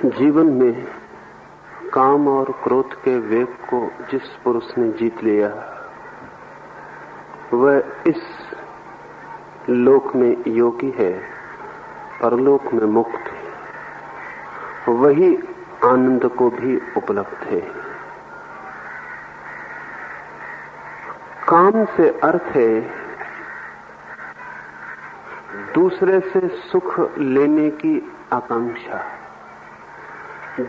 जीवन में काम और क्रोध के वेग को जिस पुरुष ने जीत लिया वह इस लोक में योगी है, परलोक में मुक्त। वही आनंद को भी उपलब्ध है। काम से अर्थ है दूसरे से सुख लेने की आकांक्षा।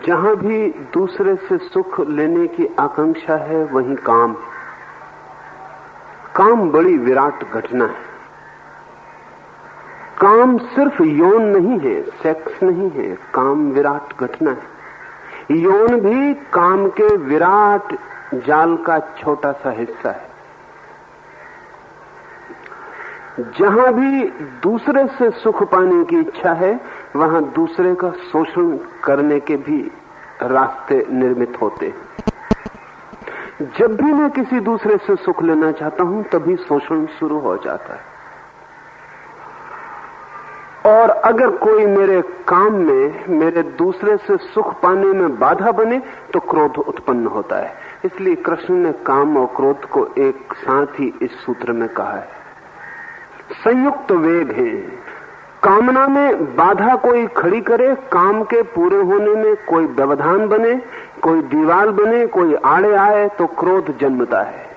जहां भी दूसरे से सुख लेने की आकांक्षा है वहीं काम। काम बड़ी विराट घटना है। काम सिर्फ यौन नहीं है, सेक्स नहीं है, काम विराट घटना है। यौन भी काम के विराट जाल का छोटा सा हिस्सा है। जहां भी दूसरे से सुख पाने की इच्छा है वहां दूसरे का शोषण करने के भी रास्ते निर्मित होते हैं। जब भी मैं किसी दूसरे से सुख लेना चाहता हूं तभी शोषण शुरू हो जाता है। और अगर कोई मेरे काम में मेरे दूसरे से सुख पाने में बाधा बने तो क्रोध उत्पन्न होता है। इसलिए कृष्ण ने काम और क्रोध को एक साथ ही इस सूत्र में कहा है। संयुक्त वेग है। कामना में बाधा कोई खड़ी करे, काम के पूरे होने में कोई व्यवधान बने, कोई दीवार बने, कोई आड़े आए तो क्रोध जन्मता है।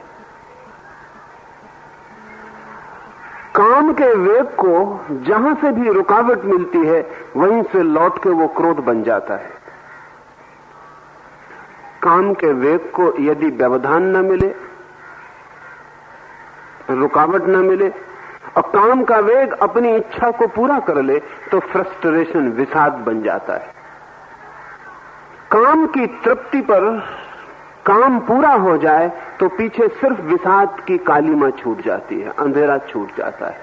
काम के वेग को जहां से भी रुकावट मिलती है वहीं से लौट के वो क्रोध बन जाता है। काम के वेग को यदि व्यवधान न मिले, रुकावट न मिले और काम का वेग अपनी इच्छा को पूरा कर ले तो फ्रस्ट्रेशन, विषाद बन जाता है। काम की तृप्ति पर काम पूरा हो जाए तो पीछे सिर्फ विषाद की कालीमा छूट जाती है, अंधेरा छूट जाता है।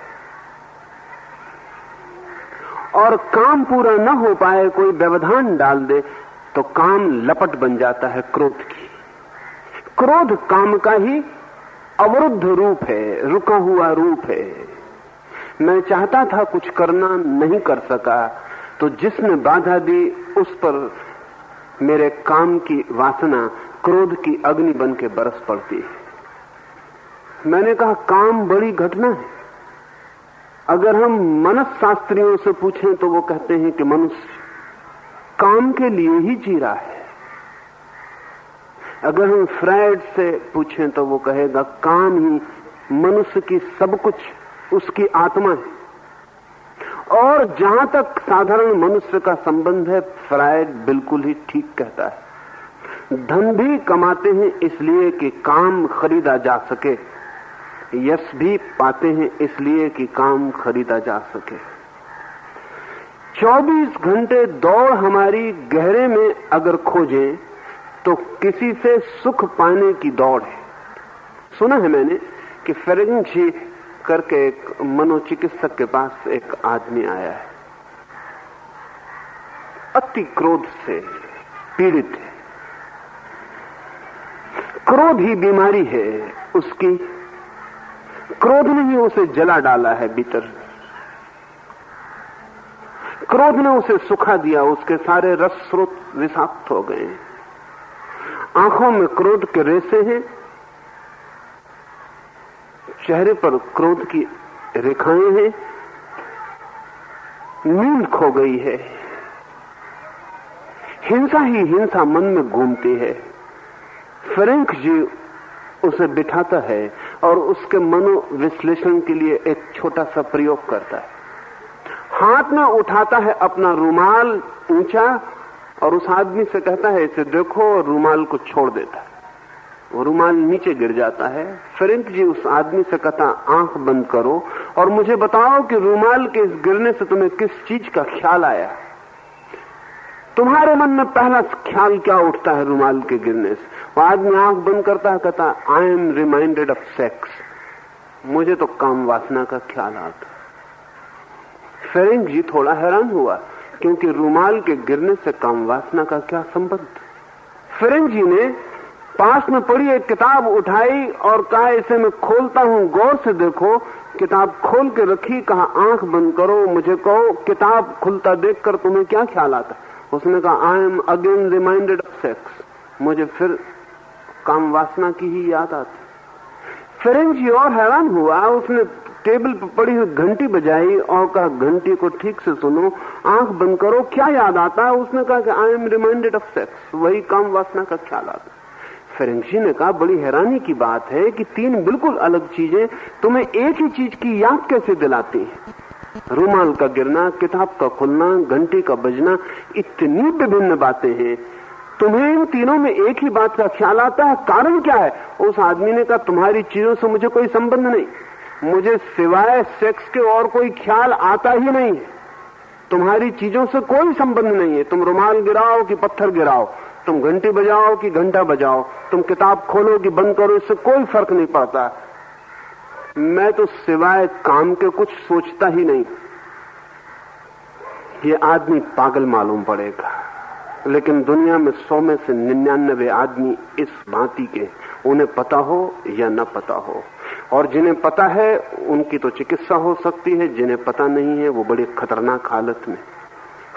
और काम पूरा न हो पाए, कोई व्यवधान डाल दे तो काम लपट बन जाता है क्रोध की। क्रोध काम का ही अवरुद्ध रूप है, रुका हुआ रूप है। मैं चाहता था कुछ करना, नहीं कर सका, तो जिसने बाधा दी उस पर मेरे काम की वासना क्रोध की अग्नि बन के बरस पड़ती है। मैंने कहा काम बड़ी घटना है। अगर हम मनस्शास्त्रियों से पूछें तो वो कहते हैं कि मनुष्य काम के लिए ही जी रहा है। अगर हम फ्रायड से पूछें तो वो कहेगा काम ही मनुष्य की सब कुछ, उसकी आत्मा है। और जहां तक साधारण मनुष्य का संबंध है, फ्रायड बिल्कुल ही ठीक कहता है। धन भी कमाते हैं इसलिए कि काम खरीदा जा सके, यश भी पाते हैं इसलिए कि काम खरीदा जा सके। 24 घंटे दौड़ हमारी गहरे में अगर खोजें तो किसी से सुख पाने की दौड़ है। सुना है मैंने कि फेरेंग जी करके एक मनोचिकित्सक के पास एक आदमी आया है, अति क्रोध से पीड़ित है। क्रोध ही बीमारी है उसकी। क्रोध ने ही उसे जला डाला है भीतर। क्रोध ने उसे सुखा दिया, उसके सारे रस स्रोत विषाक्त हो गए। आंखों में क्रोध के रेसे हैं, चेहरे पर क्रोध की रेखाएं हैं, नींद खो गई है, हिंसा ही हिंसा मन में घूमती है। फ्रेंक जी उसे बिठाता है और उसके मनोविश्लेषण के लिए एक छोटा सा प्रयोग करता है। हाथ में उठाता है अपना रुमाल ऊंचा और उस आदमी से कहता है इसे देखो, और रुमाल को छोड़ देता है। वो रुमाल नीचे गिर जाता है। फ्रेंक जी उस आदमी से कहता आंख बंद करो और मुझे बताओ कि रुमाल के इस गिरने से तुम्हें किस चीज का ख्याल आया। तुम्हारे मन में पहला ख्याल क्या उठता है रुमाल के गिरने से? वो आदमी आंख बंद करता है, कहता I am reminded of sex. मुझे तो काम वासना का ख्याल आता। फेरेंग जी थोड़ा हैरान हुआ क्योंकि रुमाल के गिरने से काम वासना का क्या संबंध। फेरेंग जी ने पास में पड़ी एक किताब उठाई और कहा इसे मैं खोलता हूं, गौर से देखो। किताब खोल के रखी, कहा आंख बंद करो, मुझे कहो किताब खुलता देखकर तुम्हें क्या ख्याल आता। उसने कहा I am again reminded of sex, मुझे फिर काम वासना की ही याद आती। फेरेंची और हैरान हुआ, उसने टेबल पर पड़ी हुई घंटी बजाई और कहा घंटी को ठीक से सुनो, आंख बंद करो, क्या याद आता है? उसने कहा कि I am reminded of sex, वही काम वासना का ख्याल आता। फेरेंची ने कहा बड़ी हैरानी की बात है कि तीन बिल्कुल अलग चीजें तुम्हें एक ही चीज की याद कैसे दिलाती हैं? रुमाल का गिरना, किताब का खुलना, घंटी का बजना, इतनी विभिन्न बातें हैं, तुम्हें इन तीनों में एक ही बात का ख्याल आता है, कारण क्या है? उस आदमी ने कहा तुम्हारी चीजों से मुझे कोई संबंध नहीं, मुझे सिवाय सेक्स के और कोई ख्याल आता ही नहीं है। तुम्हारी चीजों से कोई संबंध नहीं है, तुम रुमाल गिराओ कि पत्थर गिराओ, तुम घंटी बजाओ कि घंटा बजाओ, तुम किताब खोलो कि बंद करो, इससे कोई फर्क नहीं पड़ता। मैं तो सिवाय काम के कुछ सोचता ही नहीं। ये आदमी पागल मालूम पड़ेगा, लेकिन दुनिया में 100 में से 99 आदमी इस भांति के, उन्हें पता हो या न पता हो। और जिन्हें पता है उनकी तो चिकित्सा हो सकती है, जिन्हें पता नहीं है वो बड़ी खतरनाक हालत में।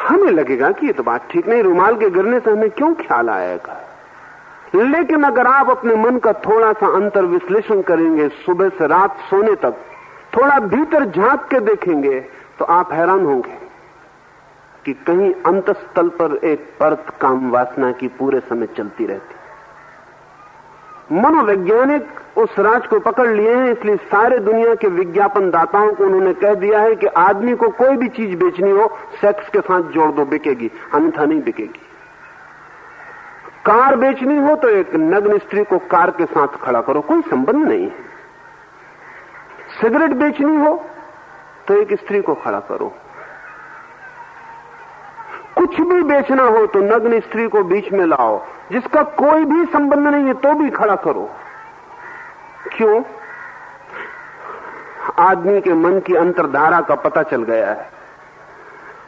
हमें लगेगा कि ये तो बात ठीक नहीं, रुमाल के गिरने से हमें क्यों ख्याल आएगा? लेकिन अगर आप अपने मन का थोड़ा सा अंतर विश्लेषण करेंगे, सुबह से रात सोने तक थोड़ा भीतर झांक के देखेंगे, तो आप हैरान होंगे कि कहीं अंतस्तल पर एक परत काम वासना की पूरे समय चलती रहती। मनोवैज्ञानिक उस राज को पकड़ लिए हैं, इसलिए सारे दुनिया के विज्ञापन दाताओं को उन्होंने कह दिया है कि आदमी को कोई भी चीज बेचनी हो सेक्स के साथ जोड़ दो, बिकेगी, अन्यथा नहीं बिकेगी। कार बेचनी हो तो एक नग्न स्त्री को कार के साथ खड़ा करो, कोई संबंध नहीं है। सिगरेट बेचनी हो तो एक स्त्री को खड़ा करो। कुछ भी बेचना हो तो नग्न स्त्री को बीच में लाओ, जिसका कोई भी संबंध नहीं है तो भी खड़ा करो। क्यों? आदमी के मन की अंतर्धारा का पता चल गया है,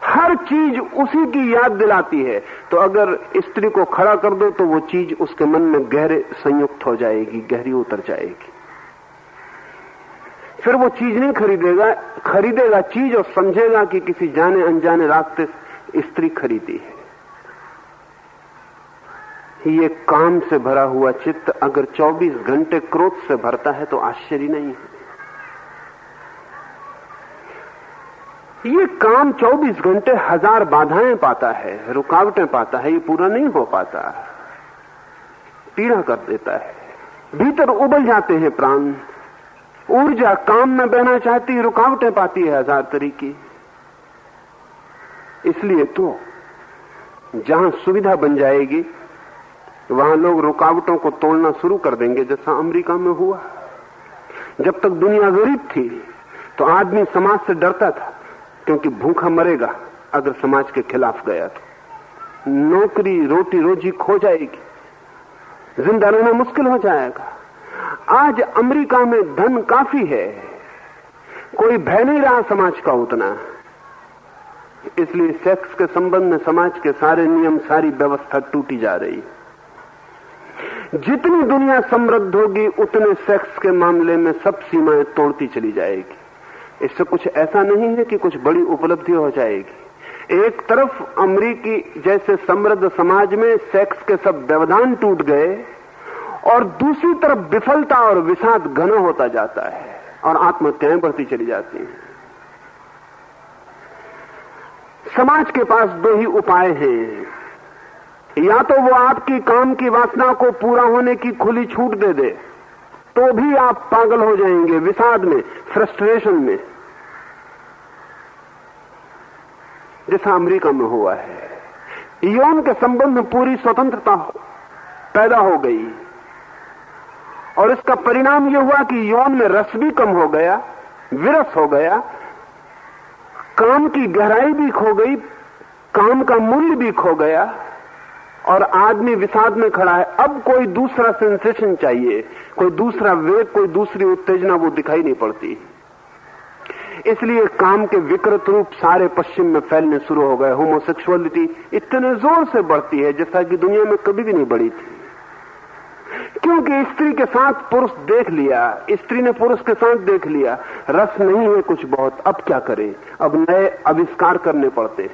हर चीज उसी की याद दिलाती है। तो अगर स्त्री को खड़ा कर दो तो वो चीज उसके मन में गहरे संयुक्त हो जाएगी, गहरी उतर जाएगी। फिर वो चीज नहीं खरीदेगा चीज और समझेगा कि किसी जाने अनजाने रास्ते स्त्री खरीदी है। ये काम से भरा हुआ चित्त अगर 24 घंटे क्रोध से भरता है तो आश्चर्य नहीं है। ये काम 24 घंटे 1000 बाधाएं पाता है, रुकावटें पाता है, ये पूरा नहीं हो पाता, पीड़ा कर देता है, भीतर उबल जाते हैं प्राण, ऊर्जा काम में बहना चाहती है, रुकावटें पाती है 1000 तरीके। इसलिए तो जहां सुविधा बन जाएगी वहां लोग रुकावटों को तोड़ना शुरू कर देंगे, जैसा अमेरिका में हुआ। जब तक दुनिया गरीब थी तो आदमी समाज से डरता था, क्योंकि भूखा मरेगा अगर समाज के खिलाफ गया तो। नौकरी रोटी रोजी खो जाएगी, जिंदा रहना मुश्किल हो जाएगा। आज अमेरिका में धन काफी है, कोई भय नहीं रहा समाज का उतना, इसलिए सेक्स के संबंध में समाज के सारे नियम, सारी व्यवस्था टूटी जा रही। जितनी दुनिया समृद्ध होगी उतने सेक्स के मामले में सब सीमाएं तोड़ती चली जाएगी। इससे कुछ ऐसा नहीं है कि कुछ बड़ी उपलब्धि हो जाएगी। एक तरफ अमेरिकी जैसे समृद्ध समाज में सेक्स के सब व्यवधान टूट गए और दूसरी तरफ विफलता और विषाद घना होता जाता है और आत्महत्याएं बढ़ती चली जाती हैं। समाज के पास 2 ही उपाय हैं, या तो वो आपकी काम की वासना को पूरा होने की खुली छूट दे दे, तो भी आप पागल हो जाएंगे विषाद में, फ्रस्ट्रेशन में, जैसा अमेरिका में हुआ है। यौन के संबंध में पूरी स्वतंत्रता पैदा हो गई और इसका परिणाम यह हुआ कि यौन में रस भी कम हो गया, विरस हो गया, काम की गहराई भी खो गई, काम का मूल्य भी खो गया और आदमी विषाद में खड़ा है। अब कोई दूसरा सेंसेशन चाहिए, कोई दूसरा वेग, कोई दूसरी उत्तेजना वो दिखाई नहीं पड़ती। इसलिए काम के विकृत रूप सारे पश्चिम में फैलने शुरू हो गए। होमोसेक्सुअलिटी इतने जोर से बढ़ती है जैसा कि दुनिया में कभी भी नहीं बढ़ी थी, क्योंकि स्त्री के साथ पुरुष देख लिया, स्त्री ने पुरुष के साथ देख लिया, रस नहीं है कुछ बहुत, अब क्या करें, अब नए आविष्कार करने पड़ते हैं।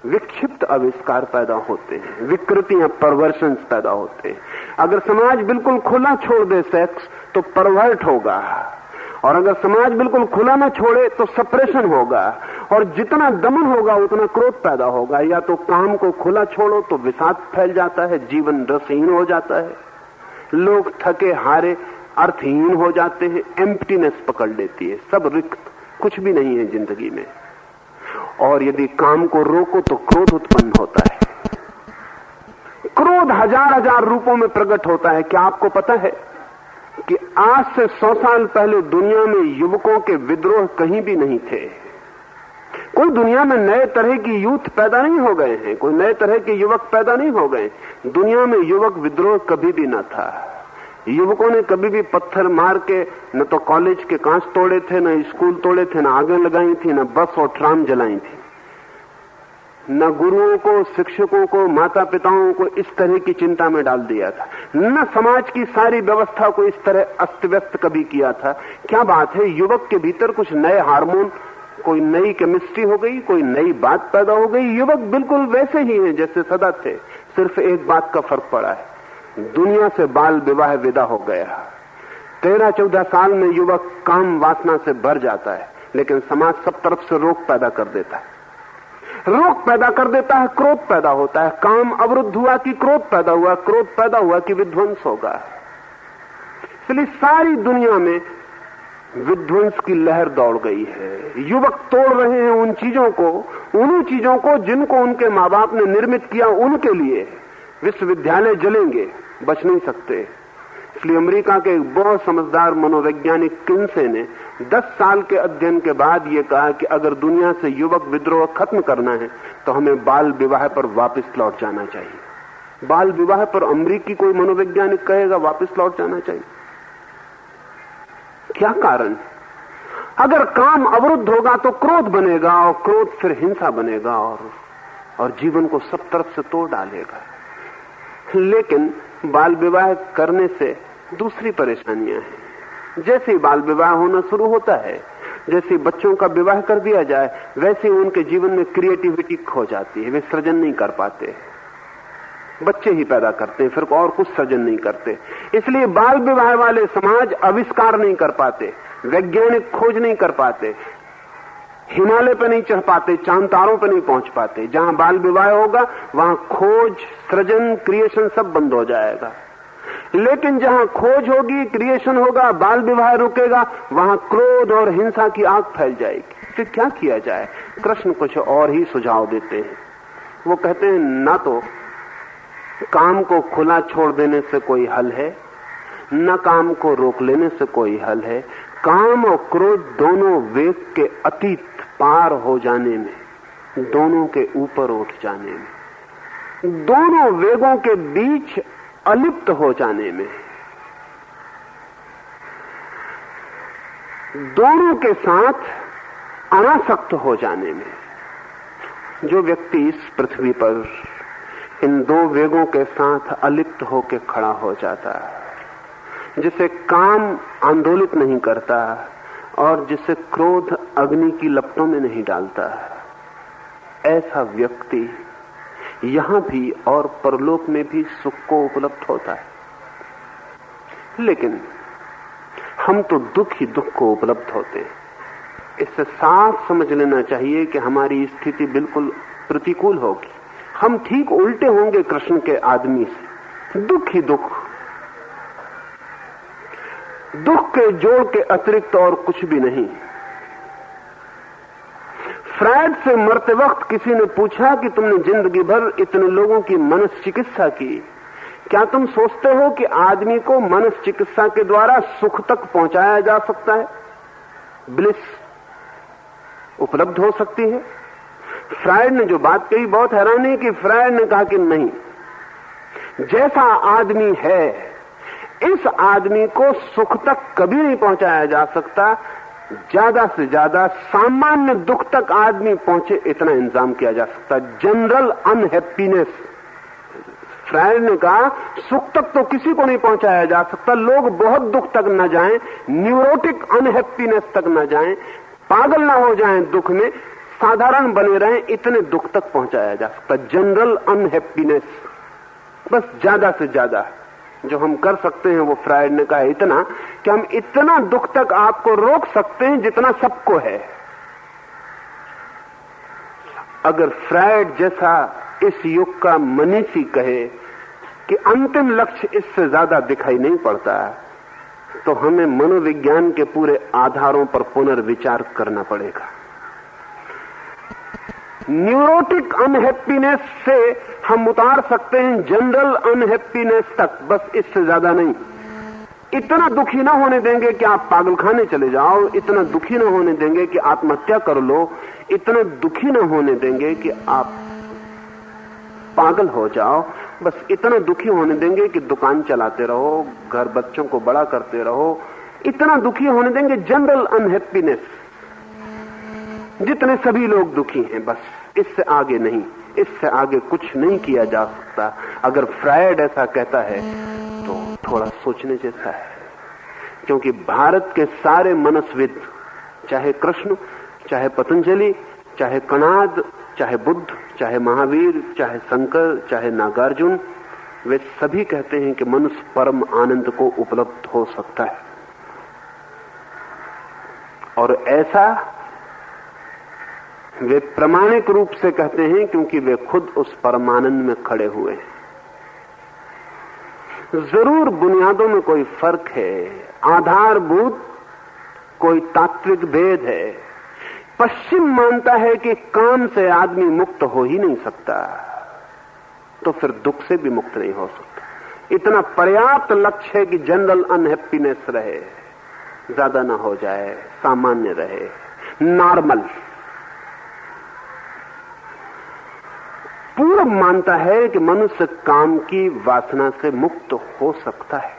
विक्षिप्त आविष्कार पैदा होते हैं, विकृतियां, परवर्शंस पैदा होते हैं। अगर समाज बिल्कुल खुला छोड़ दे सेक्स तो परवर्ट होगा, और अगर समाज बिल्कुल खुला न छोड़े तो सप्रेशन होगा, और जितना दमन होगा उतना क्रोध पैदा होगा। या तो काम को खुला छोड़ो तो विषाद फैल जाता है, जीवन रसहीन हो जाता है, लोग थके हारे अर्थहीन हो जाते हैं, एम्प्टीनेस पकड़ लेती है, सब रिक्त, कुछ भी नहीं है जिंदगी में। और यदि काम को रोको तो क्रोध उत्पन्न होता है। क्रोध हजार हजार रूपों में प्रकट होता है। क्या आपको पता है कि आज से 100 साल पहले दुनिया में युवकों के विद्रोह कहीं भी नहीं थे। कोई दुनिया में नए तरह की यूथ पैदा नहीं हो गए हैं, कोई नए तरह के युवक पैदा नहीं हो गए। दुनिया में युवक विद्रोह कभी भी न था। युवकों ने कभी भी पत्थर मार के न तो कॉलेज के कांच तोड़े थे, न स्कूल तोड़े थे, न आगे लगाई थी, न बस और ट्राम जलाई थी, न गुरुओं को, शिक्षकों को, माता पिताओं को इस तरह की चिंता में डाल दिया था, न समाज की सारी व्यवस्था को इस तरह अस्त व्यस्त कभी किया था। क्या बात है, युवक के भीतर कुछ नए हार्मोन, कोई नई केमिस्ट्री हो गई, कोई नई बात पैदा हो गई। युवक बिल्कुल वैसे ही हैं जैसे सदा थे, सिर्फ एक बात का फर्क पड़ा है, दुनिया से बाल विवाह विदा हो गया। 13-14 साल में युवक काम वासना से भर जाता है, लेकिन समाज सब तरफ से रोक पैदा कर देता है, रोक पैदा कर देता है, क्रोध पैदा होता है। काम अवरुद्ध हुआ कि क्रोध पैदा हुआ, क्रोध पैदा हुआ कि विध्वंस होगा। इसलिए सारी दुनिया में विध्वंस की लहर दौड़ गई है। युवक तोड़ रहे हैं उन चीजों को जिनको उनके माँ बाप ने निर्मित किया उनके लिए। विश्वविद्यालय जलेंगे, बच नहीं सकते। इसलिए अमेरिका के एक बहुत समझदार मनोवैज्ञानिक किन्से ने 10 साल के अध्ययन के बाद यह कहा कि अगर दुनिया से युवक विद्रोह खत्म करना है तो हमें बाल विवाह पर वापस लौट जाना चाहिए। बाल विवाह पर अमेरिकी कोई मनोवैज्ञानिक कहेगा वापस लौट जाना चाहिए। क्या कारण? अगर काम अवरुद्ध होगा तो क्रोध बनेगा, और क्रोध फिर हिंसा बनेगा, और जीवन को सब तरफ से तोड़ डालेगा। लेकिन बाल विवाह करने से दूसरी परेशानियां हैं। जैसे ही बाल विवाह होना शुरू होता है, जैसे बच्चों का विवाह कर दिया जाए, वैसे ही उनके जीवन में क्रिएटिविटी खो जाती है, वे सृजन नहीं कर पाते। बच्चे ही पैदा करते हैं, फिर और कुछ सृजन नहीं करते। इसलिए बाल विवाह वाले समाज आविष्कार नहीं कर पाते, वैज्ञानिक खोज नहीं कर पाते, हिमालय पे नहीं चढ़ पाते, चांद तारों पे नहीं पहुंच पाते। जहां बाल विवाह होगा वहां खोज, सृजन, क्रिएशन सब बंद हो जाएगा। लेकिन जहां खोज होगी, क्रिएशन होगा, बाल विवाह रुकेगा, वहां क्रोध और हिंसा की आग फैल जाएगी। फिर क्या किया जाए? कृष्ण कुछ और ही सुझाव देते हैं। वो कहते हैं, ना तो काम को खुला छोड़ देने से कोई हल है, न काम को रोक लेने से कोई हल है। काम और क्रोध दोनों वेग के अतीत पार हो जाने में, दोनों के ऊपर उठ जाने में, दोनों वेगों के बीच अलिप्त हो जाने में, दोनों के साथ अनासक्त हो जाने में। जो व्यक्ति इस पृथ्वी पर इन दो वेगों के साथ अलिप्त होकर खड़ा हो जाता है, जिसे काम आंदोलित नहीं करता और जिसे क्रोध अग्नि की लपटों में नहीं डालता, ऐसा व्यक्ति यहां भी और परलोक में भी सुख को उपलब्ध होता है। लेकिन हम तो दुख ही दुख को उपलब्ध होते हैं। इससे साफ समझ लेना चाहिए कि हमारी स्थिति बिल्कुल प्रतिकूल होगी। हम ठीक उल्टे होंगे कृष्ण के आदमी से। दुख ही दुख, दुख के जोड़ के अतिरिक्त और कुछ भी नहीं। फ्रायड से मरते वक्त किसी ने पूछा कि तुमने जिंदगी भर इतने लोगों की मनस चिकित्सा की, क्या तुम सोचते हो कि आदमी को मनस चिकित्सा के द्वारा सुख तक पहुंचाया जा सकता है, ब्लिस उपलब्ध हो सकती है? फ्रायड ने जो बात कही बहुत हैरानी की। फ्रायड ने कहा कि नहीं, जैसा आदमी है इस आदमी को सुख तक कभी नहीं पहुंचाया जा सकता, ज्यादा से ज्यादा सामान्य दुख तक आदमी पहुंचे इतना इंतजाम किया जा सकता। जनरल अनहैप्पीनेस, फ्रायड ने कहा सुख तक तो किसी को नहीं पहुंचाया जा सकता, लोग बहुत दुख तक न जाएं, न्यूरोटिक अनहैप्पीनेस तक न जाएं, पागल ना हो जाएं दुख में, साधारण बने रहें, इतने दुख तक पहुंचाया जा सकता। जनरल अनहैप्पीनेस, बस ज्यादा से ज्यादा जो हम कर सकते हैं वो फ्रायड ने कहा है इतना कि हम इतना दुख तक आपको रोक सकते हैं जितना सबको है। अगर फ्रायड जैसा इस युग का मनीषी कहे कि अंतिम लक्ष्य इससे ज्यादा दिखाई नहीं पड़ता, तो हमें मनोविज्ञान के पूरे आधारों पर पुनर्विचार करना पड़ेगा। न्यूरोटिक अनहैप्पीनेस से हम उतार सकते हैं जनरल अनहैप्पीनेस तक, बस इससे ज्यादा नहीं। इतना दुखी ना होने देंगे कि आप पागलखाने चले जाओ, इतना दुखी ना होने देंगे कि आत्महत्या कर लो, इतना दुखी ना होने देंगे कि आप पागल हो जाओ, बस इतना दुखी होने देंगे कि दुकान चलाते रहो, घर बच्चों को बड़ा करते रहो, इतना दुखी होने देंगे जनरल अनहैप्पीनेस, जितने सभी लोग दुखी हैं, बस इससे आगे नहीं, इससे आगे कुछ नहीं किया जा सकता। अगर फ्रायड ऐसा कहता है तो थोड़ा सोचने जैसा है, क्योंकि भारत के सारे मनस्विद, चाहे कृष्ण, चाहे पतंजलि, चाहे कणाद, चाहे बुद्ध, चाहे महावीर, चाहे शंकर, चाहे नागार्जुन, वे सभी कहते हैं कि मनुष्य परम आनंद को उपलब्ध हो सकता है। और ऐसा वे प्रामाणिक रूप से कहते हैं क्योंकि वे खुद उस परमानंद में खड़े हुए हैं। जरूर बुनियादों में कोई फर्क है, आधारभूत कोई तात्विक भेद है। पश्चिम मानता है कि काम से आदमी मुक्त हो ही नहीं सकता, तो फिर दुख से भी मुक्त नहीं हो सकता। इतना पर्याप्त लक्ष्य है कि जनरल अनहैप्पीनेस रहे, ज्यादा ना हो जाए, सामान्य रहे, नॉर्मल। पूर्व मानता है कि मनुष्य काम की वासना से मुक्त हो सकता है।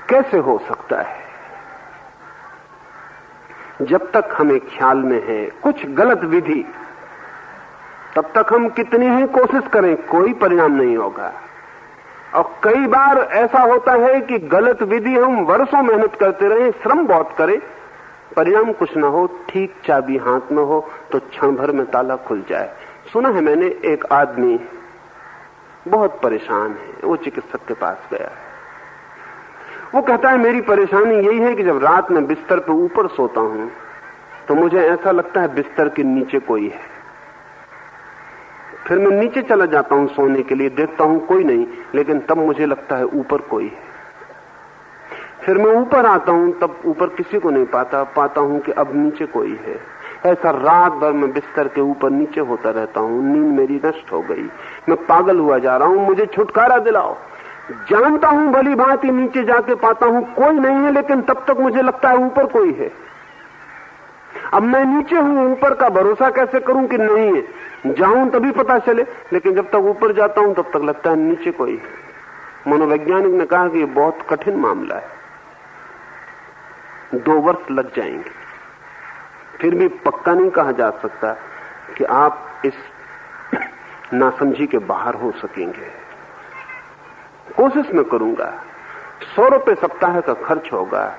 कैसे हो सकता है? जब तक हमें ख्याल में है कुछ गलत विधि, तब तक हम कितनी ही कोशिश करें कोई परिणाम नहीं होगा। और कई बार ऐसा होता है कि गलत विधि हम वर्षों मेहनत करते रहे, श्रम बहुत करें, परिणाम कुछ ना हो, ठीक चाबी हाथ में हो तो क्षण भर में ताला खुल जाए। सुना है मैंने, एक आदमी बहुत परेशान है, वो चिकित्सक के पास गया है। वो कहता है मेरी परेशानी यही है कि जब रात में बिस्तर पे ऊपर सोता हूं तो मुझे ऐसा लगता है बिस्तर के नीचे कोई है। फिर मैं नीचे चला जाता हूं सोने के लिए, देखता हूं कोई नहीं, लेकिन तब मुझे लगता है ऊपर कोई है। फिर मैं ऊपर आता हूं, तब ऊपर किसी को नहीं पाता हूं कि अब नीचे कोई है। ऐसा रात भर मैं बिस्तर के ऊपर नीचे होता रहता हूं, नींद मेरी नष्ट हो गई, मैं पागल हुआ जा रहा हूं, मुझे छुटकारा दिलाओ। जानता हूं भली भांति, नीचे जाके पाता हूं कोई नहीं है, लेकिन तब तक मुझे लगता है ऊपर कोई है। अब मैं नीचे हूं, ऊपर का भरोसा कैसे करूं कि नहीं है? जाऊं तभी पता चले, लेकिन जब तक ऊपर जाता हूं तब तक लगता है नीचे कोई है। मनोवैज्ञानिक ने कहा कि ये बहुत कठिन मामला है, 2 वर्ष लग जाएंगे, फिर भी पक्का नहीं कहा जा सकता कि आप इस नासमझी के बाहर हो सकेंगे। कोशिश मैं करूंगा। 100 रुपए सप्ताह का खर्च होगा,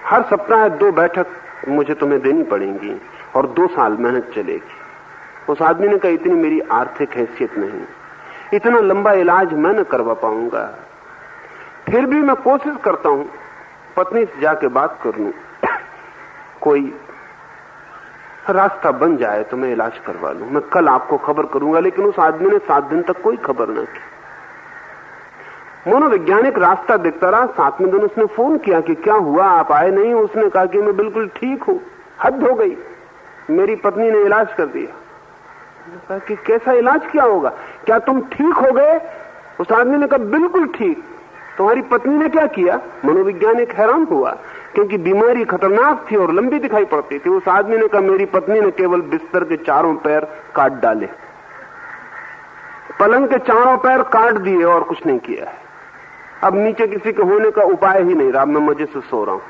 हर सप्ताह 2 बैठक मुझे तुम्हें देनी पड़ेंगी और 2 साल मेहनत चलेगी। उस आदमी ने कहा इतनी मेरी आर्थिक हैसियत नहीं, इतना लंबा इलाज मैं न करवा पाऊंगा। फिर भी मैं कोशिश करता हूं पत्नी से जाके बात कर लूं, कोई रास्ता बन जाए तो मैं इलाज करवा लूं, मैं कल आपको खबर करूंगा। लेकिन उस आदमी ने 7 दिन तक कोई खबर न की। मनोवैज्ञानिक रास्ता देखता रहा। 7वें दिन उसने फोन किया कि क्या हुआ, आप आए नहीं? उसने कहा कि मैं बिल्कुल ठीक हूं, हद हो गई, मेरी पत्नी ने इलाज कर दिया। कहा कि कैसा इलाज किया होगा, क्या तुम ठीक हो गए? उस आदमी ने कहा बिल्कुल ठीक। तुम्हारी पत्नी ने क्या किया? मनोवैज्ञानिक हैरान हुआ, क्योंकि बीमारी खतरनाक थी और लंबी दिखाई पड़ती थी। उस आदमी ने कहा मेरी पत्नी ने केवल बिस्तर के चारों पैर काट डाले, पलंग के चारों पैर काट दिए और कुछ नहीं किया है। अब नीचे किसी के होने का उपाय ही नहीं रहा, मैं मजे से सो रहा हूं।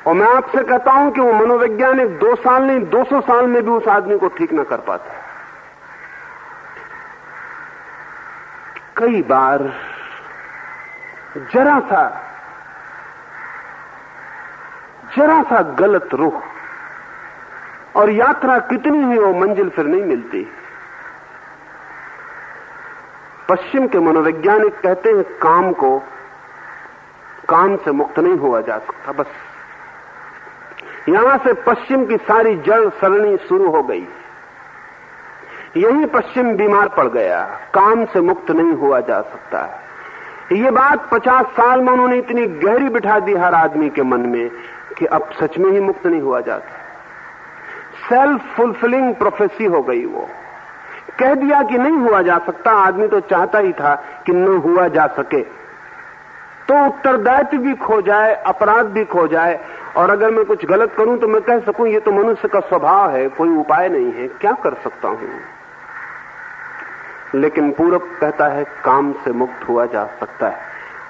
और मैं आपसे कहता हूं कि वो मनोवैज्ञानिक 2 साल नहीं 200 साल में भी उस आदमी को ठीक ना कर पाता। कई बार जरा सा जरा सा गलत रुख, और यात्रा कितनी ही हो मंजिल फिर नहीं मिलती। पश्चिम के मनोवैज्ञानिक कहते हैं काम को काम से मुक्त नहीं हुआ जा सकता। बस यहां से पश्चिम की सारी जड़ सरणी शुरू हो गई। यही पश्चिम बीमार पड़ गया, काम से मुक्त नहीं हुआ जा सकता। ये बात 50 साल में उन्होंने इतनी गहरी बिठा दी हर आदमी के मन में कि अब सच में ही मुक्त नहीं हुआ जाता। सेल्फ फुलफिलिंग प्रोफेसी हो गई। वो कह दिया कि नहीं हुआ जा सकता। आदमी तो चाहता ही था कि न हुआ जा सके, तो उत्तरदायित्व भी खो जाए, अपराध भी खो जाए, और अगर मैं कुछ गलत करूं तो मैं कह सकूं ये तो मनुष्य का स्वभाव है, कोई उपाय नहीं है, क्या कर सकता हूं। लेकिन पूरब कहता है काम से मुक्त हुआ जा सकता है,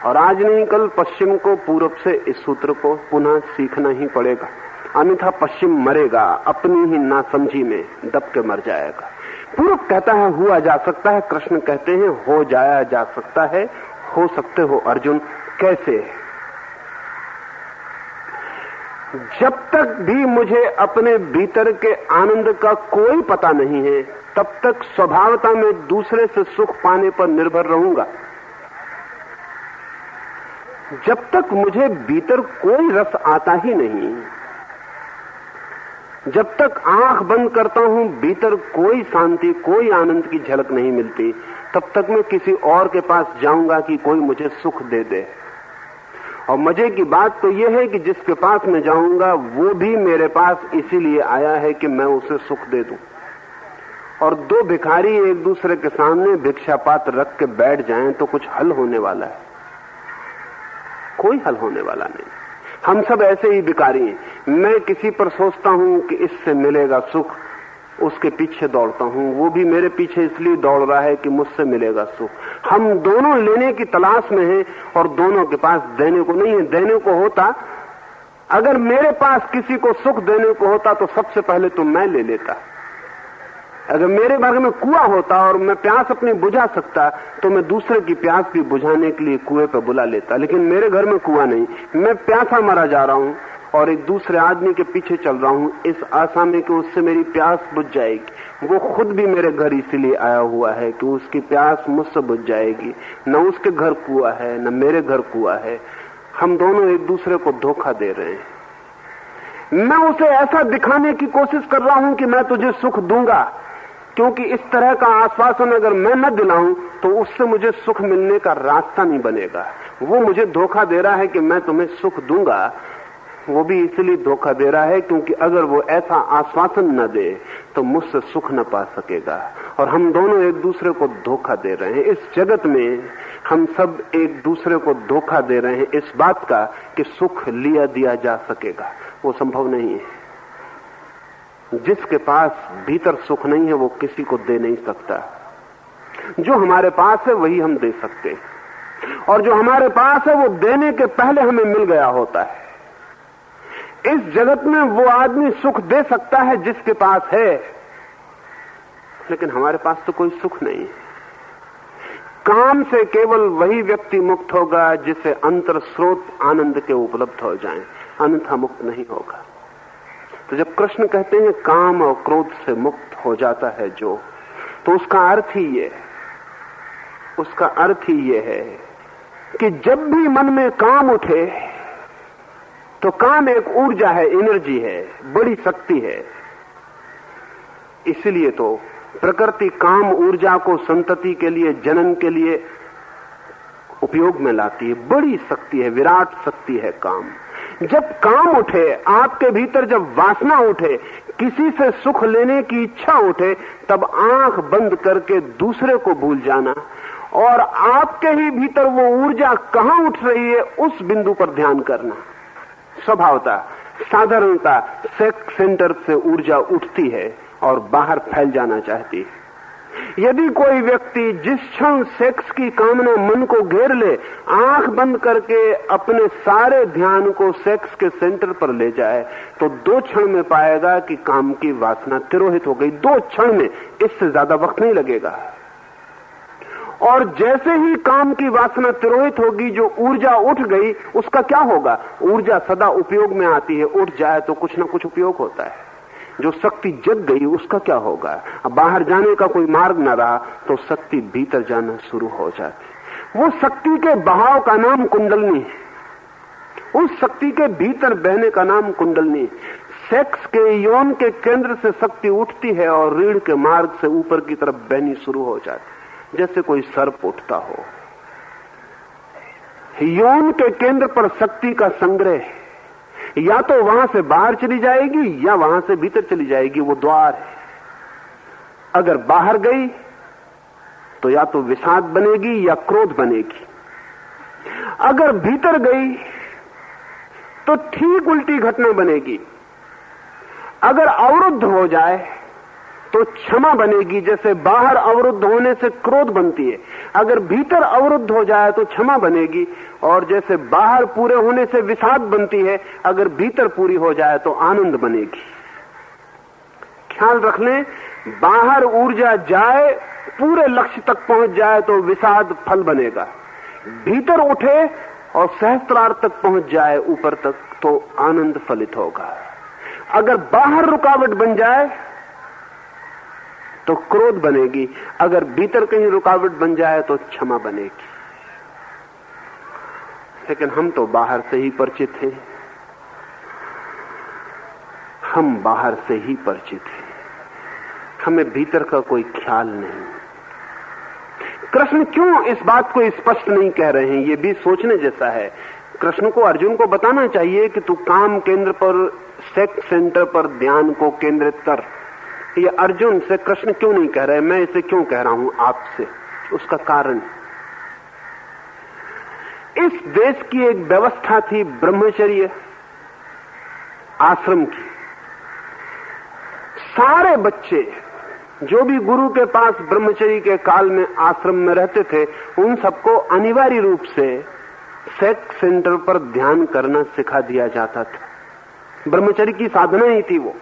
और आज नहीं कल पश्चिम को पूरब से इस सूत्र को पुनः सीखना ही पड़ेगा, अन्यथा पश्चिम मरेगा, अपनी ही नासमझी में दब के मर जाएगा। पूरब कहता है हुआ जा सकता है, कृष्ण कहते हैं हो जाया जा सकता है। हो सकते हो अर्जुन, कैसे? जब तक भी मुझे अपने भीतर के आनंद का कोई पता नहीं है, तब तक स्वभावता में दूसरे से सुख पाने पर निर्भर रहूंगा। जब तक मुझे भीतर कोई रस आता ही नहीं, जब तक आंख बंद करता हूं भीतर कोई शांति, कोई आनंद की झलक नहीं मिलती, तब तक मैं किसी और के पास जाऊंगा कि कोई मुझे सुख दे दे। और मजे की बात तो यह है कि जिसके पास मैं जाऊंगा वो भी मेरे पास इसीलिए आया है कि मैं उसे सुख दे दूं। और दो भिखारी एक दूसरे के सामने भिक्षा पात्र रख के बैठ जाएं तो कुछ हल होने वाला है? कोई हल होने वाला नहीं। हम सब ऐसे ही भिखारी हैं। मैं किसी पर सोचता हूं कि इससे मिलेगा सुख, उसके पीछे दौड़ता हूं, वो भी मेरे पीछे इसलिए दौड़ रहा है कि मुझसे मिलेगा सुख। हम दोनों लेने की तलाश में हैं और दोनों के पास देने को नहीं है। देने को होता, अगर मेरे पास किसी को सुख देने को होता तो सबसे पहले तो मैं ले लेता। अगर मेरे घर में कुआं होता और मैं प्यास अपनी बुझा सकता तो मैं दूसरे की प्यास भी बुझाने के लिए कुएं पर बुला लेता। लेकिन मेरे घर में कुआं नहीं, मैं प्यासा मरा जा रहा हूं और एक दूसरे आदमी के पीछे चल रहा हूं इस आशा में कि उससे मेरी प्यास बुझ जाएगी। वो खुद भी मेरे घर इसीलिए आया हुआ है कि उसकी प्यास मुझसे बुझ जाएगी। न उसके घर कुआं है न मेरे घर कुआं है। हम दोनों एक दूसरे को धोखा दे रहे हैं। मैं उसे ऐसा दिखाने की कोशिश कर रहा हूं कि मैं तुझे सुख दूंगा, क्योंकि इस तरह का आश्वासन अगर मैं न दिलाऊं तो उससे मुझे सुख मिलने का रास्ता नहीं बनेगा। वो मुझे धोखा दे रहा है कि मैं तुम्हें सुख दूंगा। वो भी इसलिए धोखा दे रहा है क्योंकि अगर वो ऐसा आश्वासन न दे तो मुझसे सुख न पा सकेगा। और हम दोनों एक दूसरे को धोखा दे रहे हैं। इस जगत में हम सब एक दूसरे को धोखा दे रहे हैं इस बात का कि सुख लिया दिया जा सकेगा। वो संभव नहीं है। जिसके पास भीतर सुख नहीं है वो किसी को दे नहीं सकता। जो हमारे पास है वही हम दे सकते हैं, और जो हमारे पास है वो देने के पहले हमें मिल गया होता है। इस जगत में वो आदमी सुख दे सकता है जिसके पास है, लेकिन हमारे पास तो कोई सुख नहीं है। काम से केवल वही व्यक्ति मुक्त होगा जिसे अंतर स्रोत आनंद के उपलब्ध हो जाएं, अन्यथा मुक्त नहीं होगा। तो जब कृष्ण कहते हैं काम और क्रोध से मुक्त हो जाता है जो, तो उसका अर्थ ही ये है कि जब भी मन में काम उठे तो काम एक ऊर्जा है, एनर्जी है, बड़ी शक्ति है। इसलिए तो प्रकृति काम ऊर्जा को संतति के लिए, जनन के लिए उपयोग में लाती है। बड़ी शक्ति है, विराट शक्ति है काम। जब काम उठे आपके भीतर, जब वासना उठे, किसी से सुख लेने की इच्छा उठे, तब आंख बंद करके दूसरे को भूल जाना और आपके ही भीतर वो ऊर्जा कहां उठ रही है उस बिंदु पर ध्यान करना। स्वभावता, साधारणता सेक्स सेंटर से ऊर्जा उठती है और बाहर फैल जाना चाहती है। यदि कोई व्यक्ति जिस क्षण सेक्स की कामना मन को घेर ले, आंख बंद करके अपने सारे ध्यान को सेक्स के सेंटर पर ले जाए, तो 2 क्षण में पाएगा कि काम की वासना तिरोहित हो गई। 2 क्षण में, इससे ज्यादा वक्त नहीं लगेगा। और जैसे ही काम की वासना तिरोहित होगी, जो ऊर्जा उठ गई, उसका क्या होगा? ऊर्जा सदा उपयोग में आती है, उठ जाए तो कुछ ना कुछ उपयोग होता है। जो शक्ति जग गई उसका क्या होगा? अब बाहर जाने का कोई मार्ग न रहा तो शक्ति भीतर जाना शुरू हो जाती। वो शक्ति के बहाव का नाम कुंडलनी है, उस शक्ति के भीतर बहने का नाम कुंडलनी। सेक्स के यौन के केंद्र से शक्ति उठती है और रीढ़ के मार्ग से ऊपर की तरफ बहनी शुरू हो जाती, जैसे कोई सर्प उठता हो। यौन के केंद्र पर शक्ति का संग्रह या तो वहां से बाहर चली जाएगी या वहां से भीतर चली जाएगी, वो द्वार है। अगर बाहर गई तो या तो विषाद बनेगी या क्रोध बनेगी। अगर भीतर गई तो ठीक उल्टी घटना बनेगी। अगर अवरुद्ध हो जाए तो क्षमा बनेगी, जैसे बाहर अवरुद्ध होने से क्रोध बनती है। अगर भीतर अवरुद्ध हो जाए तो क्षमा बनेगी, और जैसे बाहर पूरे होने से विषाद बनती है, अगर भीतर पूरी हो जाए तो आनंद बनेगी। ख्याल रख लें, बाहर ऊर्जा जाए, पूरे लक्ष्य तक पहुंच जाए तो विषाद फल बनेगा। भीतर उठे और सहस्त्रार तक पहुंच जाए, ऊपर तक, तो आनंद फलित होगा। अगर बाहर रुकावट बन जाए तो क्रोध बनेगी, अगर भीतर कहीं रुकावट बन जाए तो क्षमा बनेगी। लेकिन हम तो बाहर से ही परिचित हैं, हम बाहर से ही परिचित हैं, हमें भीतर का कोई ख्याल नहीं। कृष्ण क्यों इस बात को स्पष्ट नहीं कह रहे हैं, ये भी सोचने जैसा है। कृष्ण को अर्जुन को बताना चाहिए कि तू काम केंद्र पर, सेक्स सेंटर पर ध्यान को केंद्रित कर। ये अर्जुन से कृष्ण क्यों नहीं कह रहे, मैं इसे क्यों कह रहा हूं आपसे? उसका कारण, इस देश की एक व्यवस्था थी ब्रह्मचर्य आश्रम की। सारे बच्चे जो भी गुरु के पास ब्रह्मचर्य के काल में आश्रम में रहते थे, उन सबको अनिवार्य रूप से सेक्स सेंटर पर ध्यान करना सिखा दिया जाता था। ब्रह्मचर्य की साधना ही थी वो।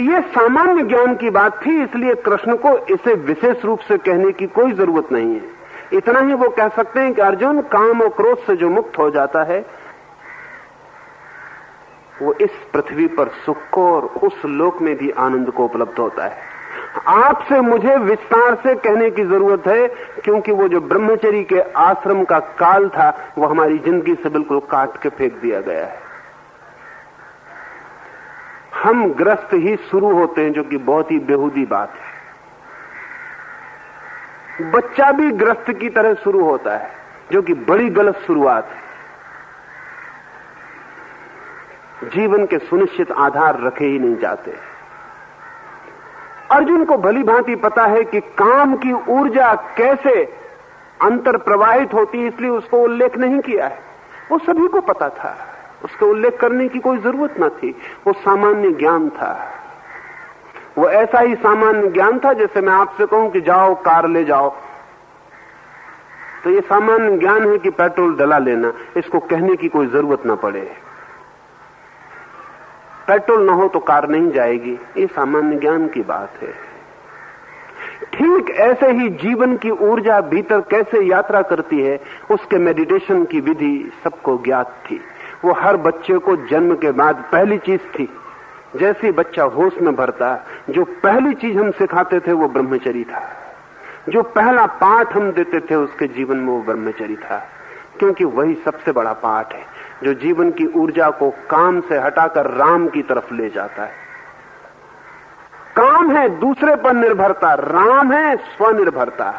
ये सामान्य ज्ञान की बात थी, इसलिए कृष्ण को इसे विशेष रूप से कहने की कोई जरूरत नहीं है। इतना ही वो कह सकते हैं कि अर्जुन, काम और क्रोध से जो मुक्त हो जाता है वो इस पृथ्वी पर सुख को और उस लोक में भी आनंद को उपलब्ध होता है। आपसे मुझे विस्तार से कहने की जरूरत है, क्योंकि वो जो ब्रह्मचर्य के आश्रम का काल था वो हमारी जिंदगी से बिल्कुल काट के फेंक दिया गया है। हम ग्रस्त ही शुरू होते हैं, जो कि बहुत ही बेहूदी बात है। बच्चा भी ग्रस्त की तरह शुरू होता है, जो कि बड़ी गलत शुरुआत है। जीवन के सुनिश्चित आधार रखे ही नहीं जाते। अर्जुन को भली भांति पता है कि काम की ऊर्जा कैसे अंतर प्रवाहित होती है, इसलिए उसको उल्लेख नहीं किया है। वो सभी को पता था, उसको उल्लेख करने की कोई जरूरत न थी। वो सामान्य ज्ञान था। वो ऐसा ही सामान्य ज्ञान था जैसे मैं आपसे कहूं कि जाओ कार ले जाओ, तो ये सामान्य ज्ञान है कि पेट्रोल डला लेना, इसको कहने की कोई जरूरत न पड़े। पेट्रोल न हो तो कार नहीं जाएगी, ये सामान्य ज्ञान की बात है। ठीक ऐसे ही जीवन की ऊर्जा भीतर कैसे यात्रा करती है, उसके मेडिटेशन की विधि सबको ज्ञात थी। वो हर बच्चे को जन्म के बाद पहली चीज थी। जैसे बच्चा होश में भरता, जो पहली चीज हम सिखाते थे वो ब्रह्मचर्य था। जो पहला पाठ हम देते थे उसके जीवन में वो ब्रह्मचर्य था, क्योंकि वही सबसे बड़ा पाठ है जो जीवन की ऊर्जा को काम से हटाकर राम की तरफ ले जाता है। काम है दूसरे पर निर्भरता, राम है स्वनिर्भरता।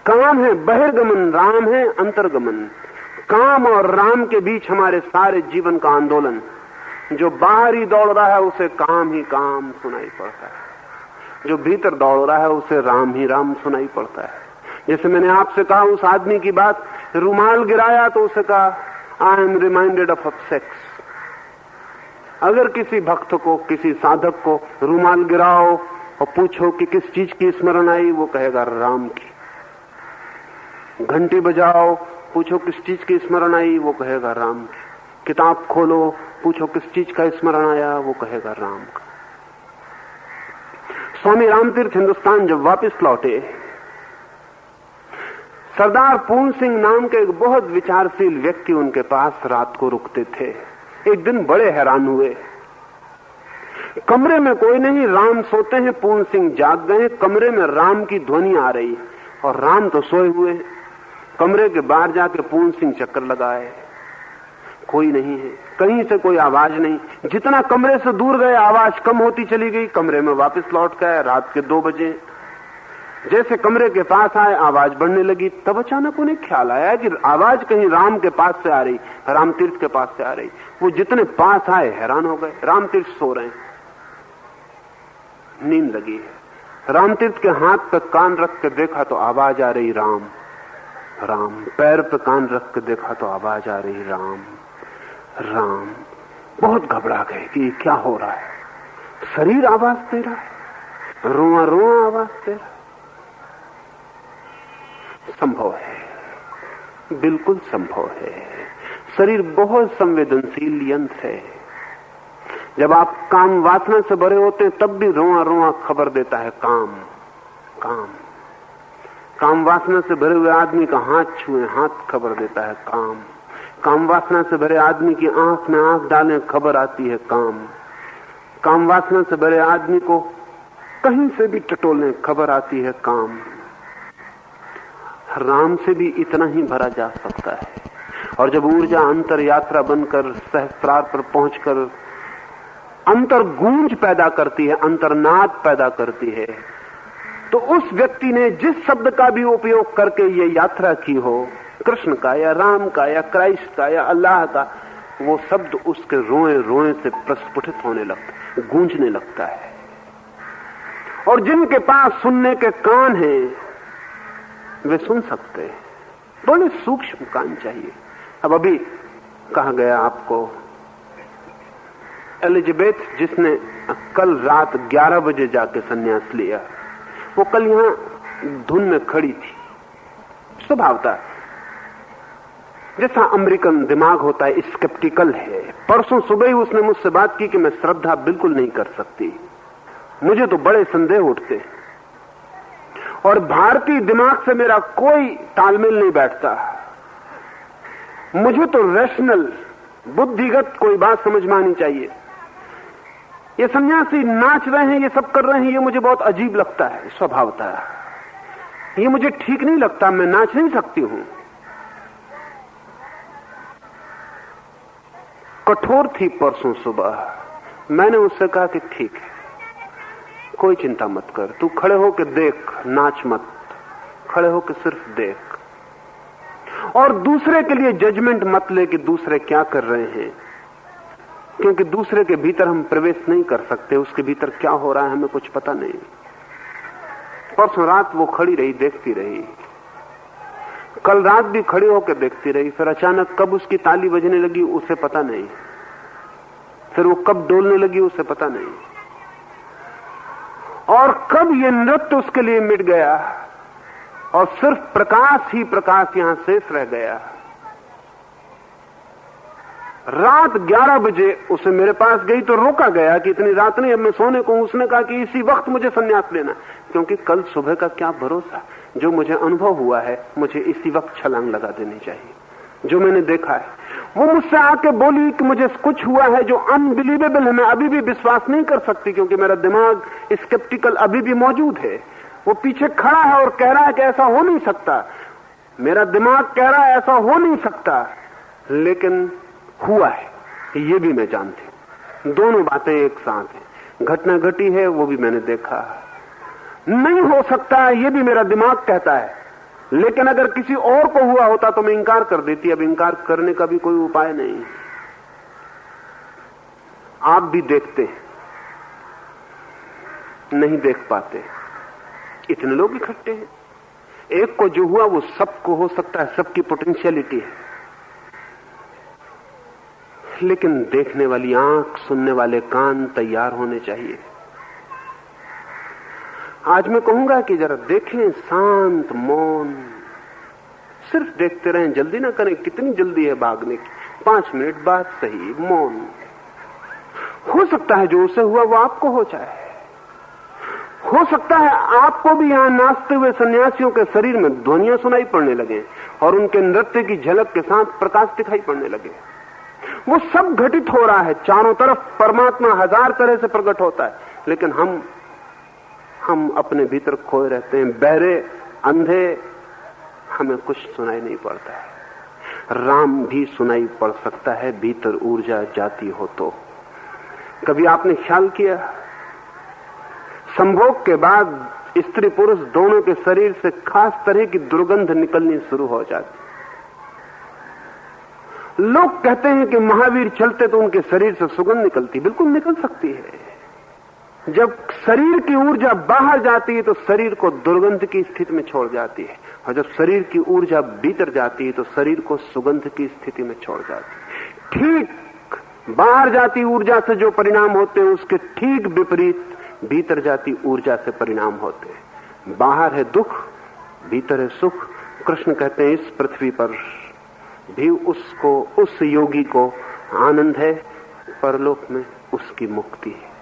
काम है बहिर्गमन, राम है अंतर्गमन। काम और राम के बीच हमारे सारे जीवन का आंदोलन। जो बाहर ही दौड़ रहा है उसे काम ही काम सुनाई पड़ता है, जो भीतर दौड़ रहा है उसे राम ही राम सुनाई पड़ता है। जैसे मैंने आपसे कहा उस आदमी की बात, रुमाल गिराया तो उसे कहा I am reminded of sex. अगर किसी भक्त को, किसी साधक को रुमाल गिराओ और पूछो कि किस चीज की स्मरण आई, वो कहेगा राम की। घंटी बजाओ, पूछो किस चीज की स्मरण आई, वो कहेगा राम की। किताब खोलो, पूछो किस चीज का स्मरण आया, वो कहेगा राम का। स्वामी रामतीर्थ हिंदुस्तान जब वापस लौटे सरदार पूर्ण सिंह नाम के एक बहुत विचारशील व्यक्ति उनके पास रात को रुकते थे। एक दिन बड़े हैरान हुए। कमरे में कोई नहीं, राम सोते हैं, पूर्ण सिंह जाग गए। कमरे में राम की ध्वनि आ रही और राम तो सोए हुए। कमरे के बाहर जाके पूर्ण सिंह चक्कर लगाए, कोई नहीं है, कहीं से कोई आवाज नहीं। जितना कमरे से दूर गए आवाज कम होती चली गई। कमरे में वापस लौट गए। रात के 2 बजे जैसे कमरे के पास आए आवाज बढ़ने लगी। तब अचानक उन्हें ख्याल आया कि आवाज कहीं राम के पास से आ रही, रामतीर्थ के पास से आ रही। वो जितने पास आए हैरान हो गए। रामतीर्थ सो रहे हैं, नींद लगी है। रामतीर्थ के हाथ पे कान रख के देखा तो आवाज आ रही राम राम। पैर पे कान रख के देखा तो आवाज आ रही राम राम। बहुत घबरा गए कि ये क्या हो रहा है। शरीर आवाज दे रहा है, रोआ रोआ आवाज दे रहा है। संभव है, बिल्कुल संभव है। शरीर बहुत संवेदनशील यंत्र है। जब आप काम वासना से भरे होते हैं तब भी रोआ रोआ खबर देता है काम काम। काम वासना से भरे हुए आदमी का हाथ छुए, हाथ खबर देता है काम। काम वासना से भरे आदमी की आंख में आंख डालें, खबर आती है काम। काम वासना से भरे आदमी को कहीं से भी टटोलें, खबर आती है काम। राम से भी इतना ही भरा जा सकता है। और जब ऊर्जा अंतर यात्रा बनकर सहस्रार पर पहुंचकर अंतर गूंज पैदा करती है, अंतर्नाद पैदा करती है, तो उस व्यक्ति ने जिस शब्द का भी उपयोग करके ये यात्रा की हो, कृष्ण का या राम का या क्राइस्ट का या अल्लाह का, वो शब्द उसके रोए रोए से प्रस्फुटित होने लगता, गूंजने लगता है। और जिनके पास सुनने के कान हैं वे सुन सकते हैं। बड़े सूक्ष्म कान चाहिए। अब अभी कहा गया आपको, एलिजाबेथ जिसने कल रात 11 बजे जाके संन्यास लिया, वो कल यहां धुन में खड़ी थी। स्वभाव था, जैसा अमेरिकन दिमाग होता है, स्केप्टिकल है। परसों सुबह ही उसने मुझसे बात की कि मैं श्रद्धा बिल्कुल नहीं कर सकती, मुझे तो बड़े संदेह उठते और भारतीय दिमाग से मेरा कोई तालमेल नहीं बैठता। मुझे तो रैशनल, बुद्धिगत कोई बात समझ में आनी चाहिए। ये सन्यासी नाच रहे हैं, ये सब कर रहे हैं, ये मुझे बहुत अजीब लगता है। स्वभावता ये मुझे ठीक नहीं लगता, मैं नाच नहीं सकती हूं। कठोर थी परसों सुबह। मैंने उससे कहा कि ठीक है, कोई चिंता मत कर, तू खड़े होकर देख, नाच मत, खड़े होकर सिर्फ देख। और दूसरे के लिए जजमेंट मत ले कि दूसरे क्या कर रहे हैं, क्योंकि दूसरे के भीतर हम प्रवेश नहीं कर सकते। उसके भीतर क्या हो रहा है हमें कुछ पता नहीं। परसों रात वो खड़ी रही, देखती रही। कल रात भी खड़ी होकर देखती रही। फिर अचानक कब उसकी ताली बजने लगी उसे पता नहीं। फिर वो कब डोलने लगी उसे पता नहीं। और कब ये नृत्य उसके लिए मिट गया और सिर्फ प्रकाश ही प्रकाश यहां शेष रह गया। रात 11 बजे उसे मेरे पास गई तो रोका गया कि इतनी रात नहीं, अब मैं सोने को हूं। उसने कहा कि इसी वक्त मुझे संन्यास लेना, क्योंकि कल सुबह का क्या भरोसा। जो मुझे अनुभव हुआ है मुझे इसी वक्त छलांग लगा देनी चाहिए। जो मैंने देखा है, वो मुझसे आके बोली कि मुझे कुछ हुआ है जो अनबिलीवेबल है, मैं अभी भी विश्वास नहीं कर सकती, क्योंकि मेरा दिमाग स्केप्टिकल अभी भी मौजूद है। वो पीछे खड़ा है और कह रहा है कि ऐसा हो नहीं सकता। मेरा दिमाग कह रहा है ऐसा हो नहीं सकता, लेकिन हुआ है, ये भी मैं जानती। दोनों बातें एक साथ हैं। घटना घटी है, वो भी मैंने देखा। नहीं हो सकता है, ये भी मेरा दिमाग कहता है, लेकिन अगर किसी और को हुआ होता तो मैं इंकार कर देती। अब इंकार करने का भी कोई उपाय नहीं। आप भी देखते नहीं देख पाते, इतने लोग इकट्ठे हैं। एक को जो हुआ वो सबको हो सकता है, सबकी पोटेंशियलिटी है, लेकिन देखने वाली आंख, सुनने वाले कान तैयार होने चाहिए। आज मैं कहूंगा कि जरा देखें, शांत मौन, सिर्फ देखते रहें, जल्दी ना करें। कितनी जल्दी है भागने की, 5 मिनट बाद सही, मौन। हो सकता है जो उसे हुआ वो आपको हो जाए, हो सकता है आपको भी यहां नाचते हुए सन्यासियों के शरीर में ध्वनियां सुनाई पड़ने लगे और उनके नृत्य की झलक के साथ प्रकाश दिखाई पड़ने लगे। वो सब घटित हो रहा है, चारों तरफ परमात्मा हजार तरह से प्रकट होता है, लेकिन हम अपने भीतर खोए रहते हैं, बहरे अंधे, हमें कुछ सुनाई नहीं पड़ता है। राम भी सुनाई पड़ सकता है भीतर ऊर्जा जाती हो तो। कभी आपने ख्याल किया, संभोग के बाद स्त्री पुरुष दोनों के शरीर से खास तरह की दुर्गंध निकलनी शुरू हो जाती। लोग कहते हैं कि महावीर चलते तो उनके शरीर से सुगंध निकलती। बिल्कुल निकल सकती है। जब शरीर की ऊर्जा बाहर जाती है तो शरीर को दुर्गंध की स्थिति में छोड़ जाती है, और जब शरीर की ऊर्जा भीतर जाती है तो शरीर को सुगंध की स्थिति में छोड़ जाती है। ठीक बाहर जाती ऊर्जा से जो परिणाम होते हैं उसके ठीक विपरीत भीतर जाती ऊर्जा से परिणाम होते हैं। बाहर है दुख, भीतर है सुख। कृष्ण कहते हैं इस पृथ्वी पर भी उसको, उस योगी को आनंद है, परलोक में उसकी मुक्ति है।